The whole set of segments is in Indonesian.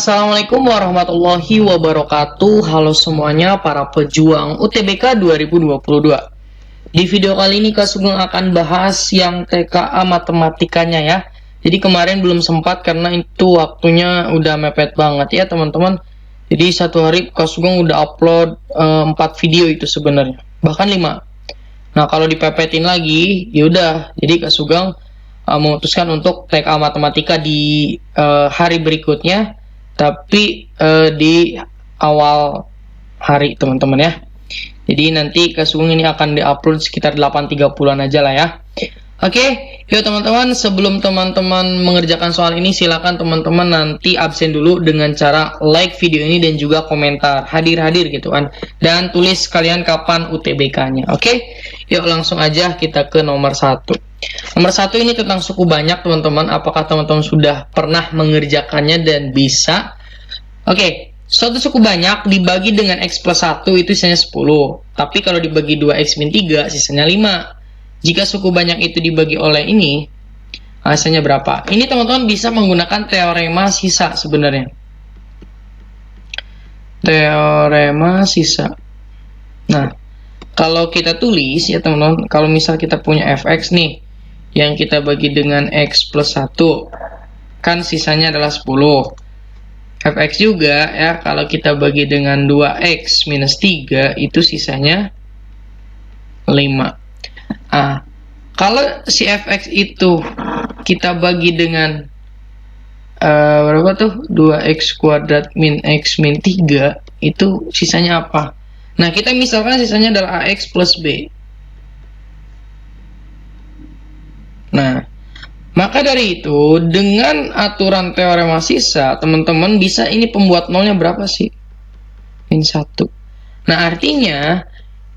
Assalamualaikum warahmatullahi wabarakatuh. Halo semuanya para pejuang UTBK 2022. Di video kali ini Kak Sugeng akan bahas yang TKA matematikanya ya. Jadi kemarin belum sempat karena itu waktunya udah mepet banget ya teman-teman. Jadi satu hari Kak Sugeng udah upload 4 video itu sebenarnya. Bahkan 5. Nah kalau dipepetin lagi yaudah. Jadi Kak Sugeng memutuskan untuk TKA matematika di hari berikutnya. Tapi di awal hari teman-teman ya. Jadi nanti Kak Sugeng ini akan diupload sekitar 8.30-an aja lah ya. Oke, yuk teman-teman, sebelum teman-teman mengerjakan soal ini silakan teman-teman nanti absen dulu dengan cara like video ini dan juga komentar hadir-hadir gitu kan. Dan tulis kalian kapan UTBK-nya. Oke, yuk langsung aja kita ke nomor 1. Nomor 1 ini tentang suku banyak teman-teman. Apakah teman-teman sudah pernah mengerjakannya dan bisa? Oke, suatu suku banyak dibagi dengan X plus 1 itu sisanya 10. Tapi kalau dibagi 2X min 3 sisanya 5. Jika suku banyak itu dibagi oleh ini, hasilnya berapa? Ini teman-teman bisa menggunakan teorema sisa sebenarnya. Teorema sisa. Nah, kalau kita tulis ya teman-teman, kalau misal kita punya fx nih, yang kita bagi dengan X plus 1, kan sisanya adalah 10. Fx juga ya, kalau kita bagi dengan 2X minus 3, itu sisanya 5. Kalau si fx itu kita bagi dengan berapa tuh? 2x kuadrat min x min 3, itu sisanya apa? Nah, kita misalkan sisanya adalah ax plus b. Nah, maka dari itu, dengan aturan teorema sisa, teman-teman bisa ini pembuat nolnya berapa sih? Min 1. Nah, artinya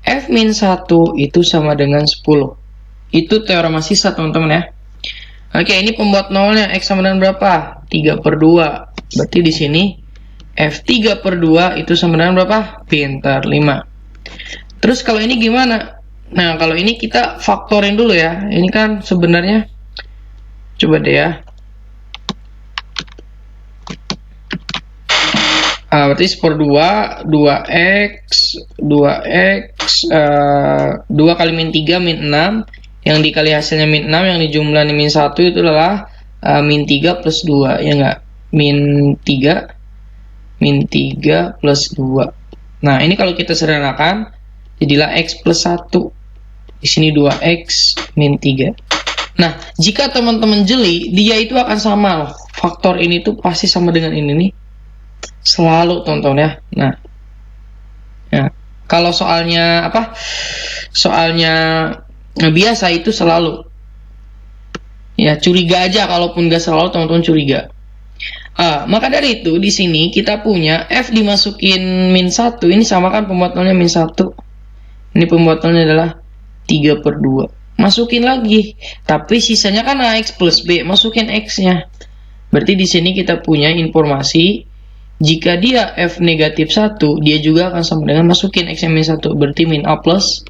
f min 1 itu sama dengan 10. Itu teorema sisa teman-teman ya. Oke, ini pembuat nolnya X sama dengan berapa? 3/2. Berarti di sini F3/2 itu sama dengan berapa? Pintar, 5. Terus kalau ini gimana? Nah, kalau ini kita faktorin dulu ya. Ini kan sebenarnya, coba deh ya. Berarti 10/2, 2x, 2 kali min 3 min 6. Yang dikali hasilnya min 6, yang dijumlahin min 1 itu adalah min 3 plus 2, ya enggak? Min 3 plus 2. Nah, ini kalau kita sederhanakan, jadilah X plus 1. Di sini 2X min 3. Nah, jika teman-teman jeli, dia itu akan sama loh. Faktor ini tuh pasti sama dengan ini nih. Selalu teman-teman ya. Nah, ya. Kalau soalnya apa? Soalnya biasa itu selalu. Ya, curiga aja kalaupun gak selalu teman-teman curiga. Maka dari itu di sini kita punya F dimasukin min 1. Ini sama kan pembuat nolnya min 1. Ini pembuat nolnya adalah 3/2. Masukin lagi. Tapi sisanya kan AX plus B. Masukin X-nya. Berarti di sini kita punya informasi jika dia F negatif 1, dia juga akan sama dengan masukin X min 1. Berarti min A plus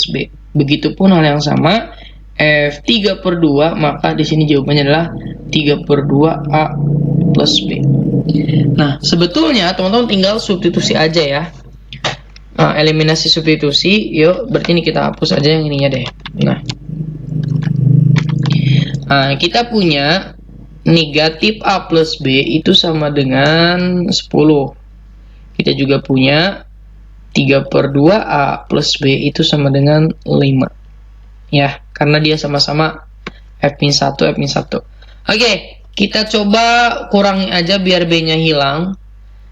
B. Begitupun hal yang sama F 3/2, maka di sini jawabannya adalah 3/2A plus B. Nah, sebetulnya teman-teman tinggal substitusi aja ya. Eliminasi substitusi, yuk, berarti ini kita hapus aja yang ininya deh. Nah, kita punya negatif A plus B itu sama dengan 10. Kita juga punya 3/2A plus B itu sama dengan 5. Ya, karena dia sama-sama F min 1, F min 1. Oke, kita coba kurangi aja biar B-nya hilang.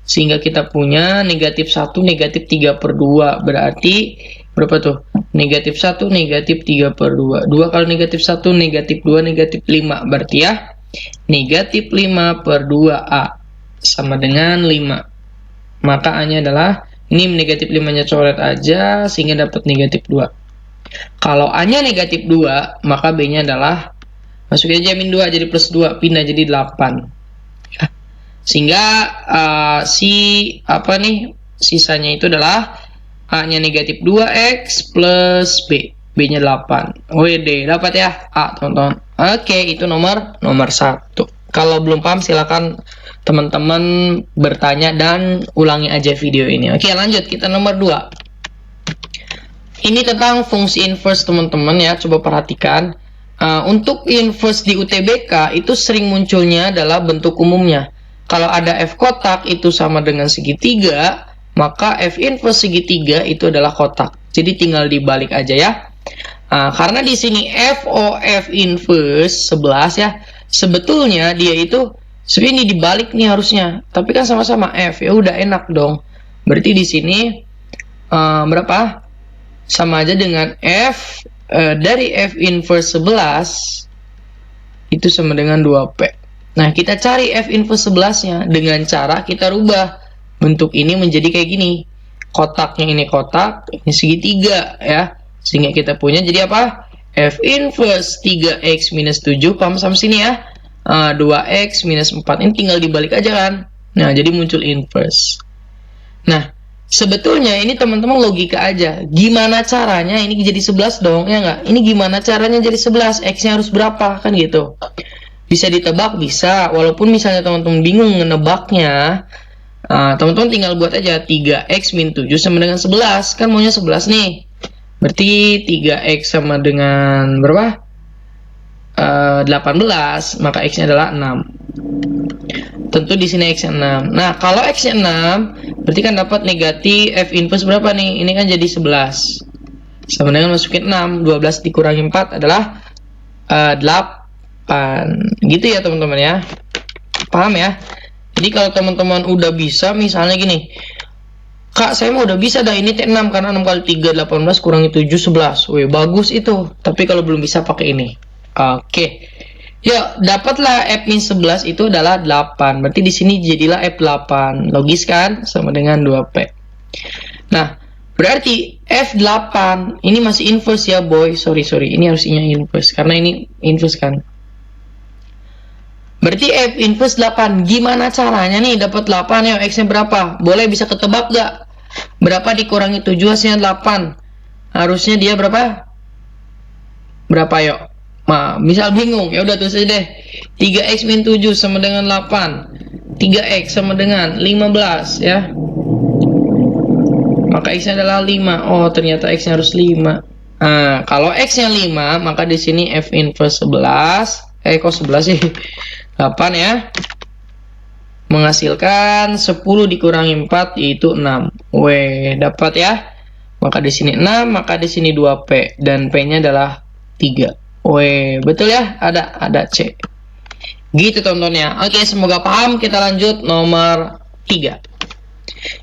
Sehingga kita punya negatif 1, negatif 3/2. Berarti berapa tuh? Negatif 1, negatif 3/2. 2 kali negatif 1, negatif 2, negatif 5. Berarti ya, negatif 5/2A sama dengan 5. Maka A-nya adalah, ini negatif 5-nya coret aja sehingga dapat negatif 2. Kalau A-nya negatif 2, maka B-nya adalah, masukin aja min 2 jadi plus 2, pindah jadi 8. Ya. Sehingga sisanya itu adalah A-nya negatif 2X plus B. B-nya 8. WD, dapat ya A, teman-teman. Oke, itu nomor 1. Kalau belum paham silakan teman-teman bertanya dan ulangi aja video ini. Oke, lanjut kita nomor 2. Ini tentang fungsi inverse teman-teman ya, coba perhatikan. Untuk inverse di UTBK itu sering munculnya adalah bentuk umumnya. Kalau ada F kotak itu sama dengan segitiga, maka F inverse segitiga itu adalah kotak. Jadi tinggal dibalik aja ya. Karena di sini FOF inverse 11 ya, sebetulnya dia itu sebenarnya dibalik nih harusnya, tapi kan sama-sama F, ya udah enak dong. Berarti di sini berapa? Sama aja dengan F dari F inverse 11 itu sama dengan 2P. Nah, kita cari F inverse 11-nya dengan cara kita rubah bentuk ini menjadi kayak gini. Kotaknya ini kotak, ini segitiga ya. Sehingga kita punya jadi apa? F inverse 3x minus 7, paham sama sini ya? 2x minus 4, ini tinggal dibalik aja kan? Nah, jadi muncul inverse. Nah, sebetulnya ini teman-teman logika aja. Gimana caranya ini jadi 11 dong, ya nggak? Ini gimana caranya jadi 11? X-nya harus berapa? Kan gitu. Bisa ditebak, bisa. Walaupun misalnya teman-teman bingung ngebaknya, teman-teman tinggal buat aja 3x min 7 sama dengan 11. Kan maunya 11 nih. Berarti 3x sama dengan berapa? 18, maka x-nya adalah 6. Tentu di sini x-nya 6. Nah, kalau x-nya 6, berarti kan dapat negatif F inverse berapa nih? Ini kan jadi 11. Sama dengan masukin 6, 12 dikurangi 4 adalah 8. Gitu ya teman-teman ya. Paham ya? Jadi kalau teman-teman udah bisa, misalnya gini, Kak, saya mah udah bisa dah ini T6 karena 6 kali 3 18 kurangi 7 11. Wih, bagus itu. Tapi kalau belum bisa pakai ini. Oke. Ya, dapatlah F min 11 itu adalah 8. Berarti di sini jadilah F8. Logis kan? Sama dengan 2P. Nah, berarti F8 ini masih inverse ya, boy. Sorry. Ini harusnya inverse karena ini inverse kan. Berarti F inverse 8. Gimana caranya nih dapat 8 ya? X-nya berapa? Boleh bisa ketebak gak? Berapa dikurangi 7 hasilnya 8? Harusnya dia berapa? Berapa yuk? Nah, misal bingung, ya udah tulis aja deh. 3x min 7 sama dengan 8. 3x sama dengan 15 ya. Maka x-nya adalah 5. Oh, ternyata x-nya harus 5. Nah, kalau x-nya 5, maka di sini F inverse 11. Kok 11 sih? 8 ya. Menghasilkan 10 dikurangi 4 yaitu 6. Weh, dapat ya. Maka di sini 6, maka di sini 2P dan P-nya adalah 3. Weh, betul ya? Ada C. Gitu tontonnya. Oke, semoga paham. Kita lanjut nomor 3.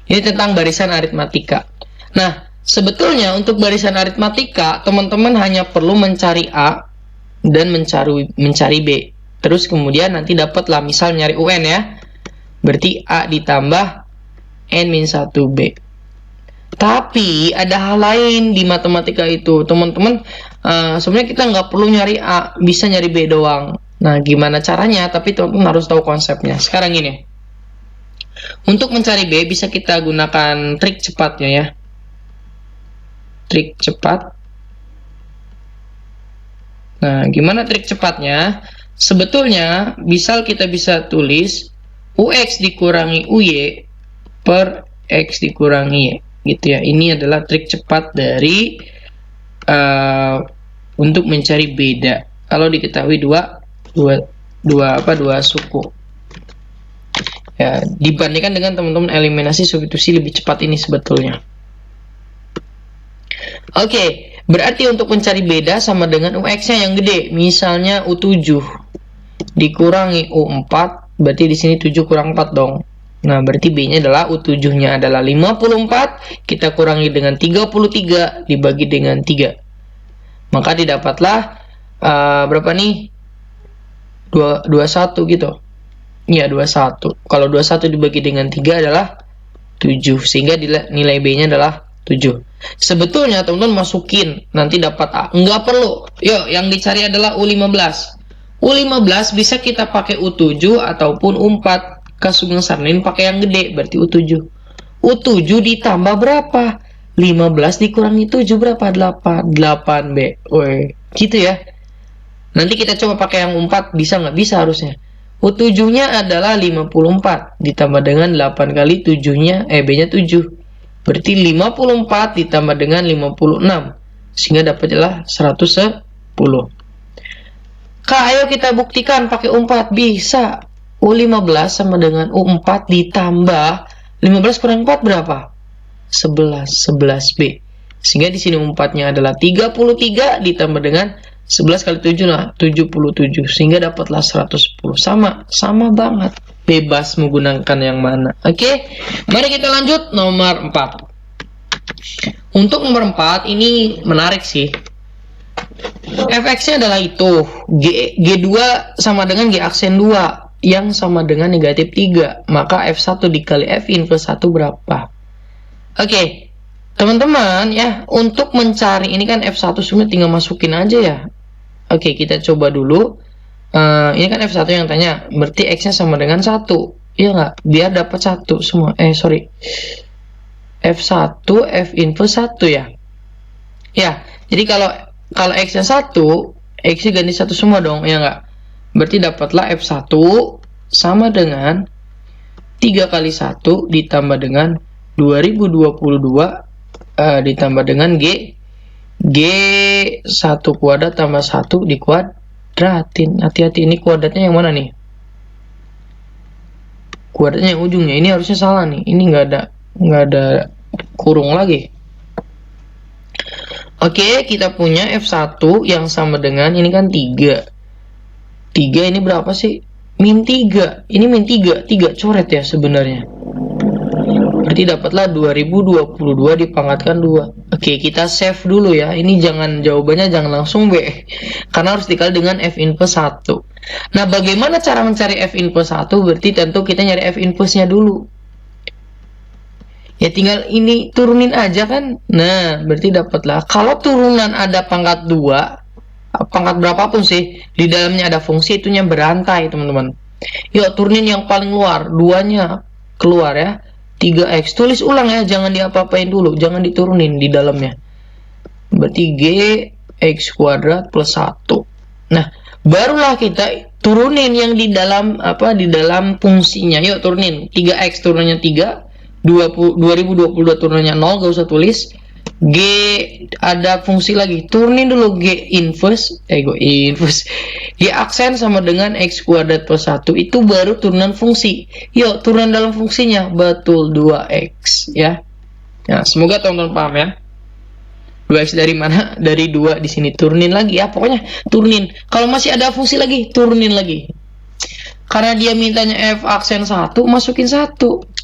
Ini tentang barisan aritmatika. Nah, sebetulnya untuk barisan aritmatika, teman-teman hanya perlu mencari A dan mencari B. Terus kemudian nanti dapatlah misal nyari UN ya. Berarti A ditambah N-1B. Tapi ada hal lain di matematika itu, teman-teman. Sebenarnya kita nggak perlu nyari A, bisa nyari B doang. Nah, gimana caranya? Tapi teman-teman harus tahu konsepnya. Sekarang ini, untuk mencari B bisa kita gunakan trik cepatnya ya. Trik cepat. Nah, gimana trik cepatnya? Sebetulnya, misal kita bisa tulis UX dikurangi UY per X dikurangi Y. Gitu ya. Ini adalah trik cepat dari untuk mencari beda. Kalau diketahui dua suku. Ya, dibandingkan dengan teman-teman eliminasi substitusi lebih cepat ini sebetulnya. Oke, berarti untuk mencari beda sama dengan UX-nya yang gede. Misalnya U7 dikurangi U4, berarti di sini 7 kurang 4 dong. Nah, berarti B-nya adalah U7-nya adalah 54, kita kurangi dengan 33 dibagi dengan 3. Maka didapatlah berapa nih? 21 gitu. Iya, 21. Kalau 21 dibagi dengan 3 adalah 7, sehingga nilai B-nya adalah 7. Sebetulnya teman-teman masukin nanti dapat A. Enggak perlu. Yuk, yang dicari adalah U15. U15 bisa kita pakai U7 ataupun U4. Kasus besarnya pakai yang gede, berarti U7. U7 ditambah berapa? 15 dikurangi 7 berapa? 8. 8B. Woi, gitu ya. Nanti kita coba pakai yang U4, bisa nggak? Bisa harusnya. U7-nya adalah 54 ditambah dengan 8 kali 7-nya, B-nya 7. Berarti 54 ditambah dengan 56. Sehingga dapatlah 110. Kak, ayo kita buktikan pakai U4. Bisa. U15 sama dengan U4 ditambah 15 kurang 4 berapa? 11B. Sehingga di sini U4-nya adalah 33 ditambah dengan 11 kali 7 lah, 77. Sehingga dapatlah 110. Sama banget. Bebas menggunakan yang mana. Oke, mari kita lanjut nomor 4. Untuk nomor 4 ini menarik sih. Fx-nya adalah itu. G2 sama dengan G aksen 2 yang sama dengan negatif 3. Maka F1 dikali F inverse 1 berapa? Oke, teman-teman ya, untuk mencari ini kan F1 sebenarnya tinggal masukin aja ya. Oke, kita coba dulu. Ini kan F1 yang tanya, berarti X-nya sama dengan 1. Iya nggak? Biar dapat 1 semua. F1, F inverse 1 ya. Ya, jadi kalau X-nya 1, X-nya ganti 1 semua dong, ya nggak? Berarti dapatlah F1 sama dengan 3 kali 1 ditambah dengan 2022 ditambah dengan G 1 kuadrat tambah 1 dikuadratin. Hati-hati, ini kuadratnya yang mana nih? Kuadratnya yang ujungnya. Ini harusnya salah nih. Ini nggak ada kurung lagi. Oke, kita punya F1 yang sama dengan ini kan 3. 3 ini berapa sih? Min 3. Ini min 3. 3 coret ya sebenarnya. Berarti dapatlah 2022 dipangkatkan 2. Oke, kita save dulu ya. Ini jawabannya jangan langsung B. Karena harus dikali dengan F inverse 1. Nah, bagaimana cara mencari F inverse 1? Berarti tentu kita nyari F inverse-nya dulu. Ya tinggal ini turunin aja kan. Nah, berarti dapatlah. Kalau turunan ada pangkat 2, pangkat berapapun sih, di dalamnya ada fungsi, itunya berantai, teman-teman. Yuk, turunin yang paling luar. 2-nya keluar ya. 3x. Tulis ulang ya, jangan diapa-apain dulu. Jangan diturunin di dalamnya. Berarti G X kuadrat plus 1. Nah, barulah kita turunin yang di dalam di dalam fungsinya. Yuk, turunin. 3x turunannya 3. 2022 turunannya 0, gak usah tulis. G ada fungsi lagi, turunin dulu G inverse G aksen sama dengan X kuadrat plus 1, itu baru turunan fungsi. Yuk, turunan dalam fungsinya, betul 2x ya. Nah, semoga teman-teman paham ya. 2x dari mana? Dari 2 di sini, turunin lagi ya, pokoknya turunin. Kalau masih ada fungsi lagi, turunin lagi. Karena dia mintanya F aksen 1, masukin 1.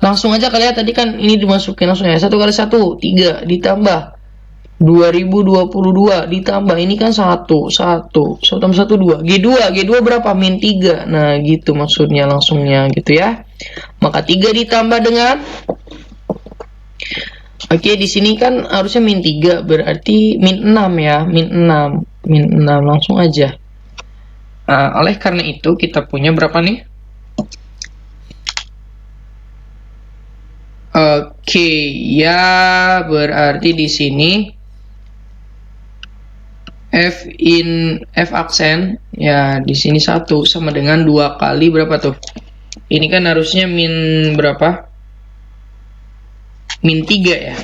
Langsung aja kalian tadi kan ini dimasukin langsung ya. 1 kali 1, 3 ditambah 2022 ditambah ini kan 1 tambah 1 2. G2 berapa? Min 3. Nah, gitu maksudnya langsungnya gitu ya. Maka 3 ditambah dengan Oke, di sini kan harusnya min 3, berarti min 6 ya, min 6 langsung aja. Nah, oleh karena itu kita punya berapa nih? Oke, ya berarti di sini F aksen ya di sini 1 sama dengan 2 kali berapa tuh? Ini kan harusnya min berapa? Min 3 ya.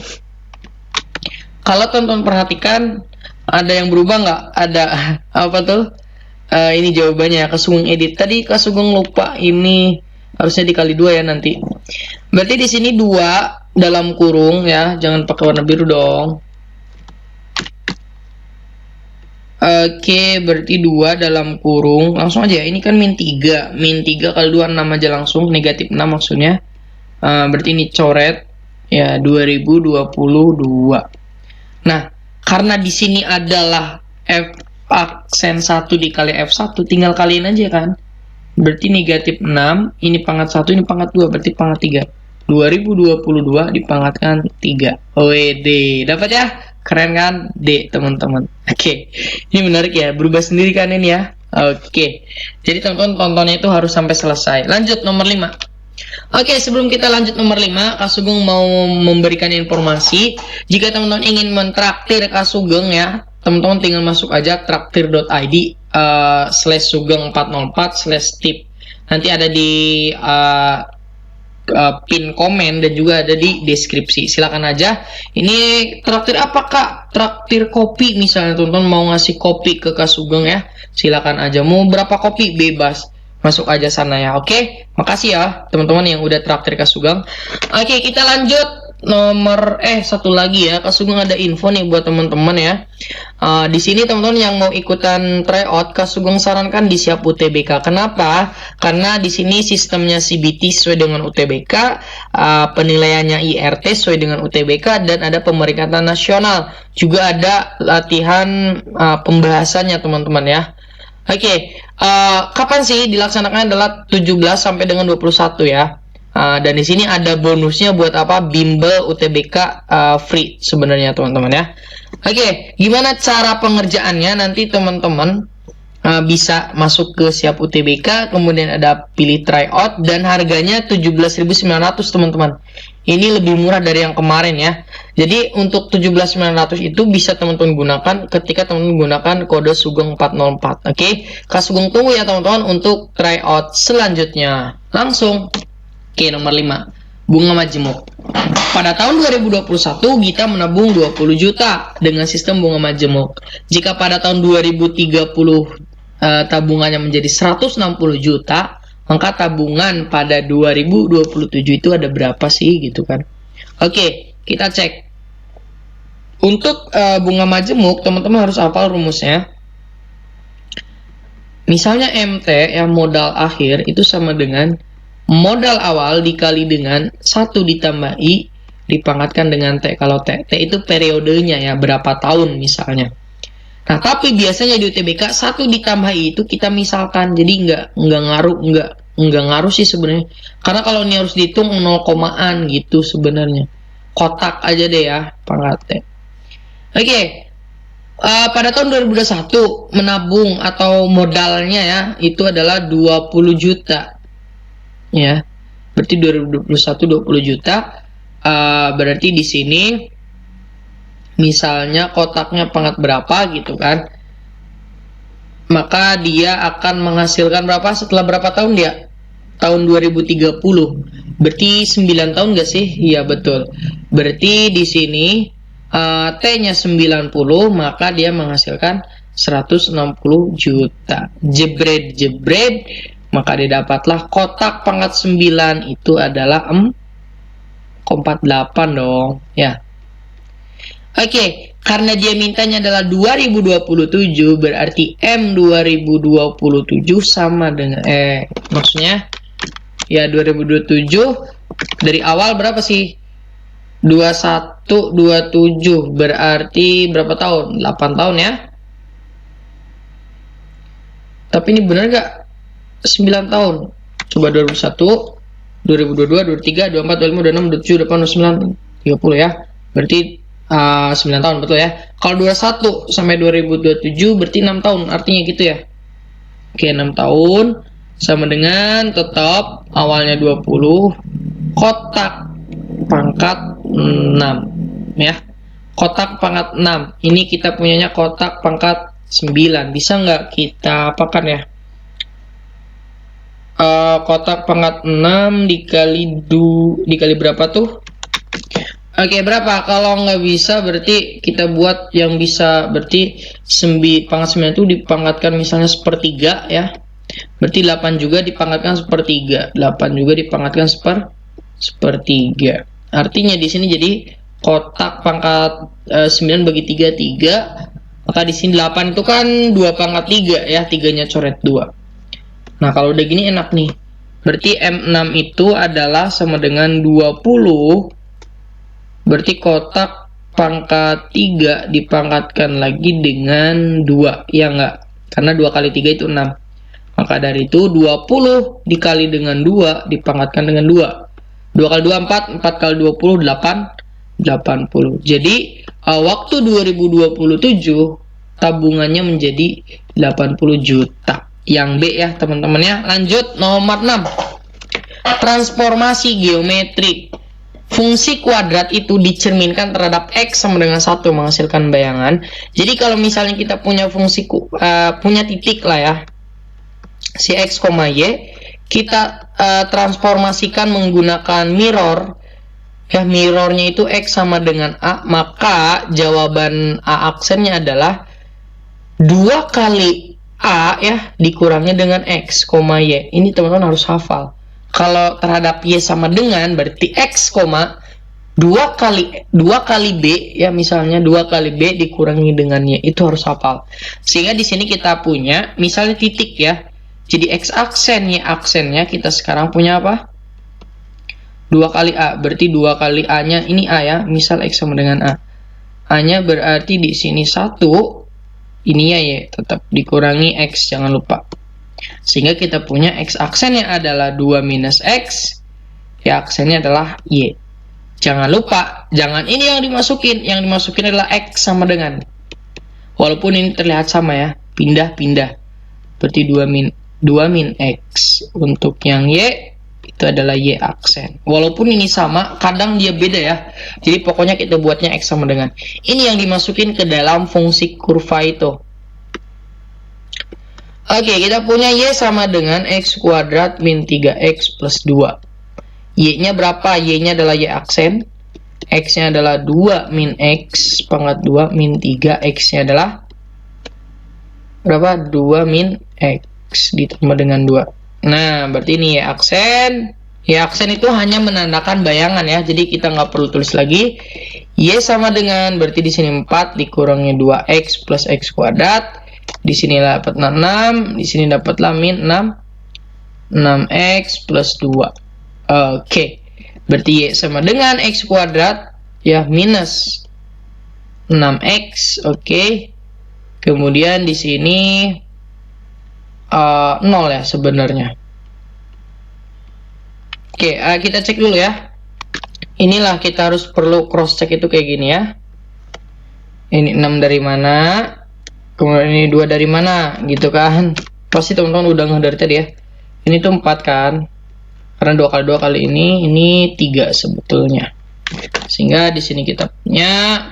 Kalau teman-teman perhatikan ada yang berubah nggak? Ada apa tuh? Ini jawabannya Kak Sugeng edit. Tadi Kak Sugeng lupa, ini harusnya dikali 2 ya nanti. Berarti di sini 2 dalam kurung ya, jangan pakai warna biru dong. Oke, berarti 2 dalam kurung, langsung aja. Ini kan min 3 kali 2 6 aja langsung, negatif 6 maksudnya. Berarti ini coret ya 2022. Nah, karena di sini adalah F aksen 1 dikali F1, tinggal kaliin aja kan. Berarti negatif 6, ini pangkat 1, ini pangkat 2, berarti pangkat 3. 2022 dipangkatkan 3. WD. Dapat ya? Keren kan? D, teman-teman. Oke. Ini menarik ya, berubah sendiri kan ini ya. Oke. Jadi teman-teman tontonnya itu harus sampai selesai. Lanjut nomor 5. Oke, sebelum kita lanjut nomor 5, Kak Sugeng mau memberikan informasi. Jika teman-teman ingin mentraktir Kak Sugeng ya, teman-teman tinggal masuk aja traktir.id /sugeng404/tip. Nanti ada di pin komen dan juga ada di deskripsi. Silakan aja. Ini traktir apa Kak? Traktir kopi misalnya, teman-teman mau ngasih kopi ke Kak Sugeng ya. Silakan aja. Mau berapa kopi bebas. Masuk aja sana ya. Oke. Makasih ya teman-teman yang udah traktir Kak Sugeng. Oke, kita lanjut. Nomor satu lagi ya, Kak Sugeng ada info nih buat teman-teman ya. Di sini teman-teman yang mau ikutan tryout, Kak Sugeng sarankan di Siap UTBK. Kenapa? Karena di sini sistemnya CBT sesuai dengan UTBK, penilaiannya IRT sesuai dengan UTBK, dan ada pemeringkatan nasional. Juga ada latihan pembahasannya teman-teman ya. Oke, kapan sih dilaksanakan adalah 17 sampai dengan 21 ya. Dan di sini ada bonusnya buat apa? Bimbel UTBK free sebenarnya teman-teman ya. Oke, gimana cara pengerjaannya? Nanti teman-teman bisa masuk ke Siap UTBK, kemudian ada pilih tryout, dan harganya 17.900 teman-teman. Ini lebih murah dari yang kemarin ya. Jadi untuk 17.900 itu bisa teman-teman gunakan ketika teman-teman gunakan kode Sugeng 404. Oke, Kak Sugeng tunggu ya teman-teman untuk tryout selanjutnya. Langsung. Oke, nomor 5. Bunga majemuk. Pada tahun 2021 kita menabung 20 juta dengan sistem bunga majemuk. Jika pada tahun 2030 tabungannya menjadi 160 juta, maka tabungan pada 2027 itu ada berapa sih gitu kan. Oke, kita cek. Untuk bunga majemuk, teman-teman harus hafal rumusnya. Misalnya MT yang modal akhir itu sama dengan modal awal dikali dengan 1 ditambah I dipangkatkan dengan T. Kalau T itu periodenya ya, berapa tahun misalnya. Nah, tapi biasanya di UTBK 1 ditambah I itu kita misalkan. Jadi nggak ngaruh sih sebenarnya. Karena kalau ini harus dihitung 0 komaan gitu sebenarnya. Kotak aja deh ya pangkat T. Oke. Pada tahun 2021 menabung atau modalnya ya itu adalah 20 juta. Ya, berarti 2021 20 juta. Berarti di sini misalnya kotaknya pangkat berapa gitu kan, maka dia akan menghasilkan berapa setelah berapa tahun dia? Tahun 2030. Berarti 9 tahun gak sih? Iya betul. Berarti di sini T-nya 90, maka dia menghasilkan 160 juta. Jebret, maka didapatlah kotak pangkat 9 itu adalah 48 dong ya. Oke, karena dia mintanya adalah 2027, berarti M 2027 sama dengan maksudnya ya 2027 dari awal berapa sih? 2127 berarti berapa tahun? 8 tahun ya. Tapi ini benar gak? 9 tahun. Coba 2021, 2022, 2023, 2024, 2025, 2026, 2027, 2029, 30 ya. Berarti 9 tahun betul ya. Kalau 21 sampai 2027 berarti 6 tahun. Artinya gitu ya. Oke, 6 tahun sama dengan tetap awalnya 20, kotak pangkat 6 ya. Kotak pangkat 6. Ini kita punyanya kotak pangkat 9. Bisa nggak kita apakan ya? Kotak pangkat 6 dikali berapa tuh? Oke, berapa? Kalau nggak bisa berarti kita buat yang bisa. Berarti pangkat 9 itu dipangkatkan misalnya sepertiga ya. Berarti 8 juga dipangkatkan sepertiga. 8 juga dipangkatkan sepertiga. Artinya di sini jadi kotak pangkat 9 bagi 3 3. Maka di sini 8 itu kan 2 pangkat 3 ya, 3-nya coret 2. Nah, kalau udah gini enak nih. Berarti M6 itu adalah sama dengan 20. Berarti kotak pangkat 3 dipangkatkan lagi dengan 2. Ya enggak? Karena 2 kali 3 itu 6. Maka dari itu 20 dikali dengan 2 dipangkatkan dengan 2. 2 kali 2 4, 4 kali 20 8, 80. Jadi waktu 2027 tabungannya menjadi 80 juta. Yang B ya teman-teman ya. Lanjut nomor 6. Transformasi geometrik. fungsi kuadrat itu dicerminkan terhadap X sama dengan 1 menghasilkan bayangan. Jadi kalau misalnya kita punya punya titik lah ya, si X, Y, kita transformasikan menggunakan mirror. Ya, mirrornya itu X sama dengan A, maka jawaban A aksennya adalah 2 kali A ya dikurangi dengan X, Y. Ini teman-teman harus hafal. Kalau terhadap Y sama dengan berarti X, 2 kali B ya, misalnya 2 kali B dikurangi dengan Y, itu harus hafal. Sehingga di sini kita punya misalnya titik ya. Jadi X aksen, Y aksennya kita sekarang punya apa? 2 kali A, berarti 2 kali A-nya ini A ya, misal X sama dengan A. A-nya berarti di sini 1, ini ya Y, tetap dikurangi X, jangan lupa. Sehingga kita punya X aksennya adalah 2 minus X, Y aksennya adalah Y. Jangan lupa, jangan ini yang dimasukin adalah X sama dengan. Walaupun ini terlihat sama ya, pindah-pindah. Berarti 2 min X. Untuk yang Y, itu adalah Y aksen. Walaupun ini sama, kadang dia beda ya. Jadi pokoknya kita buatnya X sama dengan. Ini yang dimasukin ke dalam fungsi kurva itu. Oke, kita punya Y sama dengan X kuadrat min 3X plus 2. Y-nya berapa? Y-nya adalah Y aksen. X-nya adalah 2 min X pangkat 2 min 3. X-nya adalah berapa? 2 min X ditambah dengan 2. Nah, berarti ini Y aksen. Y aksen itu hanya menandakan bayangan ya. Jadi kita nggak perlu tulis lagi. Y sama dengan, berarti di sini 4 dikurangi 2X plus X kuadrat. Di sini dapat 6, di sini dapatlah min 6x plus 2. Oke. Berarti Y sama dengan X kuadrat ya minus 6x. Oke. Kemudian di sini 0 ya sebenarnya. Oke, kita cek dulu ya. Inilah kita harus perlu cross check itu kayak gini ya. Ini 6 dari mana? Kemudian ini 2 dari mana, gitu kan? Pasti teman-teman udah ngeh dari tadi ya. Ini tuh 4 kan? Karena 2 kali 2 kali ini 3 sebetulnya. Sehingga di sini kita punya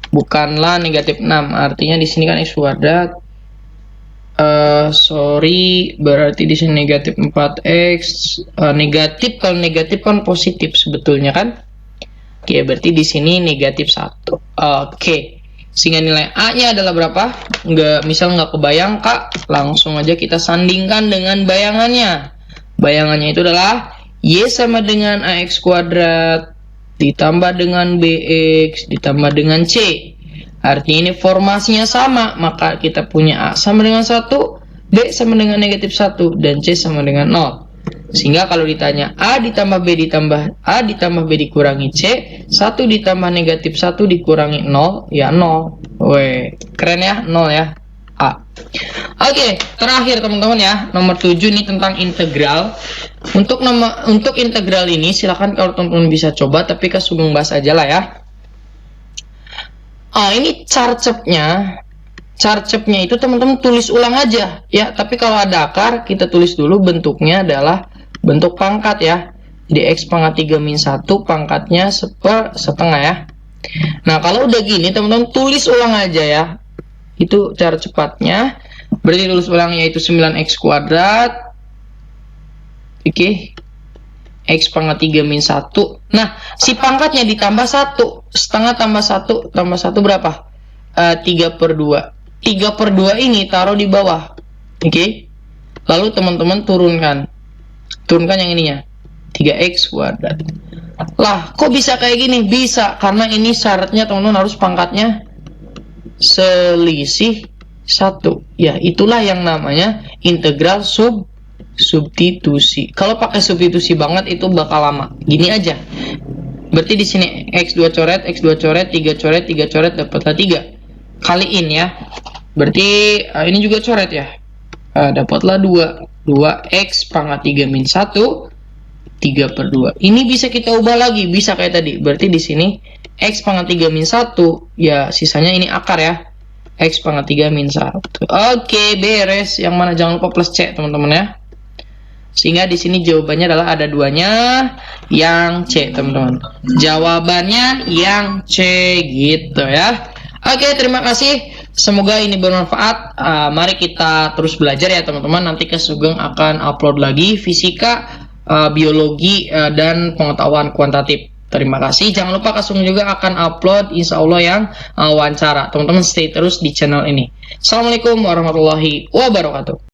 bukanlah negatif 6. Artinya di sini kan X kuadrat. Berarti di sini negatif 4x. Negatif, kalau negatif kan positif sebetulnya kan? Oke, berarti di sini negatif 1. Oke. Sehingga nilai A-nya adalah berapa? Misal nggak kebayang Kak, langsung aja kita sandingkan dengan bayangannya. Bayangannya itu adalah Y sama dengan AX kuadrat ditambah dengan BX ditambah dengan C. Artinya ini formasinya sama, maka kita punya A sama dengan 1, B sama dengan negatif 1, dan C sama dengan 0. Sehingga kalau ditanya A ditambah B ditambah A ditambah B dikurangi C, 1 ditambah negatif 1 dikurangi 0, ya 0. Weh, keren ya, 0 ya, A. Oke, terakhir teman-teman ya, nomor 7 ini tentang integral. Untuk integral ini silakan kalau teman-teman bisa coba, tapi Kak Sugeng bahas aja lah ya. Ini carcepnya itu teman-teman tulis ulang aja ya, tapi kalau ada akar kita tulis dulu. Bentuknya adalah bentuk pangkat ya. Jadi X pangkat 3 min 1 pangkatnya setengah ya. Nah kalau udah gini teman-teman tulis ulang aja ya. Itu cara cepatnya. Berarti tulis ulangnya itu 9x kuadrat. Oke. X pangkat 3 min 1. Nah si pangkatnya ditambah 1. Setengah tambah 1 tambah 1 berapa? 3/2. 3/2 ini taruh di bawah. Oke. Lalu teman-teman turunkan yang ininya 3x kuadrat. Lah kok bisa kayak gini? Bisa karena ini syaratnya teman-teman harus pangkatnya selisih 1 ya. Itulah yang namanya integral substitusi. Kalau pakai substitusi banget itu bakal lama. Gini aja. Berarti di sini x2 coret, x2 coret, 3 coret, 3 coret dapatlah 3. Kaliin ya. Berarti ini juga coret ya. Dapatlah 2x pangkat 3 min 1 3/2. Ini bisa kita ubah lagi, bisa kayak tadi. Berarti di sini x pangkat 3 min 1 ya, sisanya ini akar ya. X pangkat 3 min 1. Oke, beres. Yang mana jangan lupa plus C teman-teman ya. Sehingga di sini jawabannya adalah ada duanya, yang C, teman-teman. Jawabannya yang C gitu ya. Oke, terima kasih. Semoga ini bermanfaat. Mari kita terus belajar ya teman-teman. Nanti Kak Sugeng akan upload lagi fisika, biologi, dan pengetahuan kuantitatif. Terima kasih. Jangan lupa Kak Sugeng juga akan upload insya Allah yang wawancara. Teman-teman stay terus di channel ini. Assalamualaikum warahmatullahi wabarakatuh.